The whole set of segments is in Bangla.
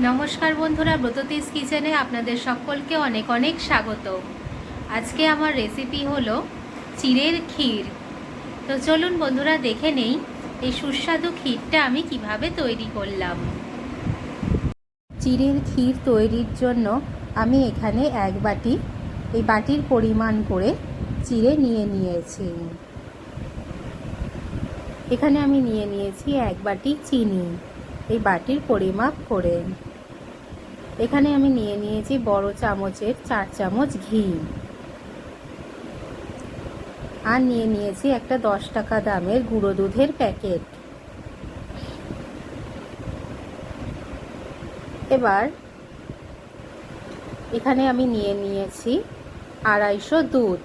নমস্কার বন্ধুরা, ব্রততিস কিচেনে আপনাদের সকলকে অনেক অনেক স্বাগত। আজকে আমার রেসিপি হলো চিড়ের ক্ষীর। তো চলুন বন্ধুরা দেখে নেই এই সুস্বাদু ক্ষীরটা আমি কিভাবে তৈরি করলাম। চিড়ের ক্ষীর তৈরির জন্য আমি এখানে এক বাটি, এই বাটির পরিমাণ করে চিড়ে নিয়ে নিয়েছি। এখানে আমি নিয়ে নিয়েছি এক বাটি চিনি, এই বাটির পরিমাপ করে। এখানে আমি নিয়ে নিয়েছি বড় চামচের 4 চামচ ঘি, আর নিয়ে নিয়েছি একটা 10 টাকা দামের গুঁড়ো দুধের প্যাকেট। এবার এখানে আমি নিয়ে নিয়েছি 250 দুধ।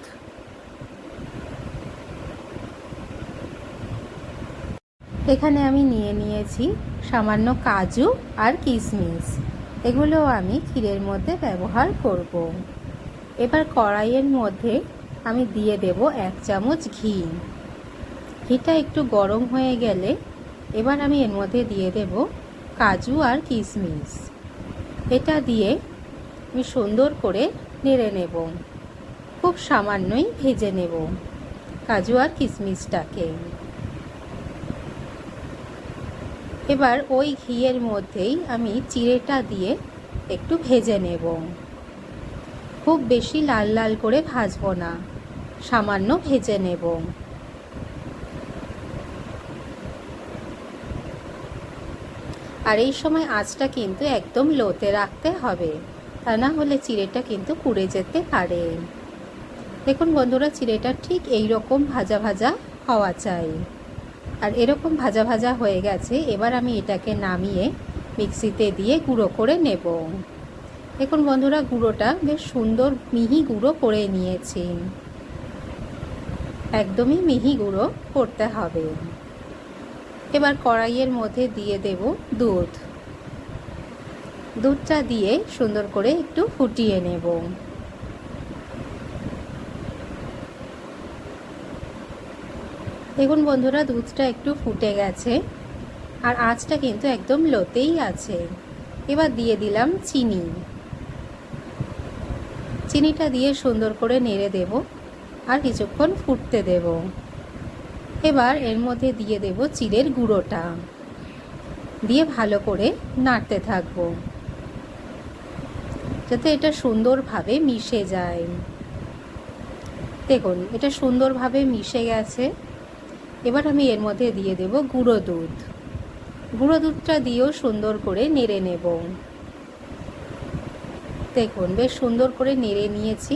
এখানে আমি নিয়ে নিয়েছি সামান্য কাজু আর কিশমিশ, এগুলো আমি ক্ষীরের মধ্যে ব্যবহার করব। এবার কড়াইয়ের মধ্যে আমি দিয়ে দেব 1 চামচ ঘি। ঘিটা একটু গরম হয়ে গেলে এবার আমি এর মধ্যে দিয়ে দেব কাজু আর কিশমিশ। এটা দিয়ে আমি সুন্দর করে নেড়ে নেব, খুব সামান্যই ভেজে নেব কাজু আর কিশমিশটাকে। এবার ওই ঘিয়ের মধ্যেই আমি চিড়েটা দিয়ে একটু ভেজে নেব। খুব বেশি লাল লাল করে ভাজবো না, সামান্য ভেজে নেব। আর এই সময় আঁচটা কিন্তু একদম লোতে রাখতে হবে, তা না হলে চিড়েটা কিন্তু পুড়ে যেতে পারে। দেখুন বন্ধুরা, চিড়েটা ঠিক এই রকম ভাজা ভাজা হওয়া চাই। আর এরকম ভাজা ভাজা হয়ে গেছে। এবার আমি এটাকে নামিয়ে মিক্সিতে দিয়ে গুঁড়ো করে নেব। দেখুন বন্ধুরা, গুঁড়োটা বেশ সুন্দর মিহি গুঁড়ো করে নিয়েছি। একদমই মিহি গুঁড়ো করতে হবে। এবার কড়াইয়ের মধ্যে দিয়ে দেব দুধ। দুধটা দিয়ে সুন্দর করে একটু ফুটিয়ে নেব। দেখুন বন্ধুরা, দুধটা একটু ফুটে গেছে আর আঁচটা কিন্তু একদম লোতেই আছে। এবার দিয়ে দিলাম চিনি। চিনিটা দিয়ে সুন্দর করে নেড়ে দেব আর কিছুক্ষণ ফুটতে দেব। এবার এর মধ্যে দিয়ে দেব চিড়ের গুঁড়োটা, দিয়ে ভালো করে নাড়তে থাকব যাতে এটা সুন্দরভাবে মিশে যায়। দেখুন এটা সুন্দরভাবে মিশে গেছে। এবার আমি এর মধ্যে দিয়ে দেব গুঁড়ো দুধ। গুঁড়ো দুধটা দিয়েও সুন্দর করে নেড়ে নেব। দেখুন বেশ সুন্দর করে নেড়ে নিয়েছি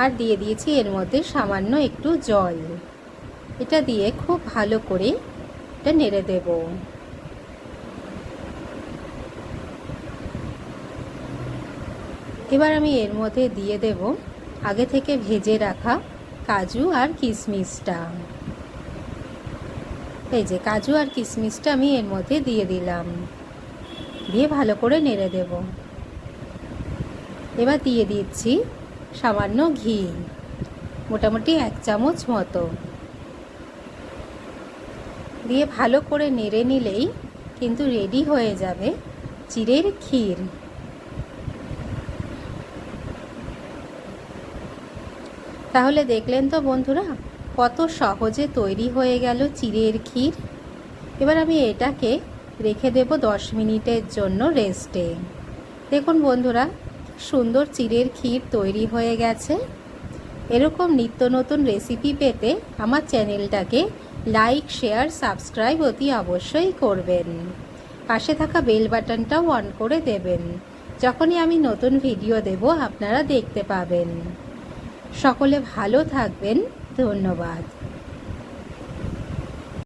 আর দিয়ে দিয়েছি এর মধ্যে সামান্য একটু জল। এটা দিয়ে খুব ভালো করে এটা নেড়ে দেব। এবার আমি এর মধ্যে দিয়ে দেব আগে থেকে ভেজে রাখা কাজু আর কিশমিশটা। এই যে কাজু আর কিশমিশটা আমি এর মধ্যে দিয়ে দিলাম, দিয়ে ভালো করে নেড়ে দেব। এবার দিয়ে দিচ্ছি সামান্য ঘি, মোটামুটি 1 চামচ মতো, দিয়ে ভালো করে নেড়ে নিলেই কিন্তু রেডি হয়ে যাবে চিড়ের ক্ষীর। তাহলে দেখলেন তো বন্ধুরা, কত সহজে তৈরি হয়ে গেল চিড়ের ক্ষীর। এবার আমি এটাকে রেখে দেব 10 মিনিটের জন্য রেস্টে। দেখুন বন্ধুরা, সুন্দর চিড়ের ক্ষীর তৈরি হয়ে গেছে। এরকম নিত্য নতুন রেসিপি পেতে আমার চ্যানেলটাকে লাইক, শেয়ার, সাবস্ক্রাইব অতি অবশ্যই করবেন। পাশে থাকা বেল বাটনটাও অন করে দেবেন। যখনই আমি নতুন ভিডিও দেব আপনারা দেখতে পাবেন। সকলে ভালো থাকবেন। ধন্যবাদ।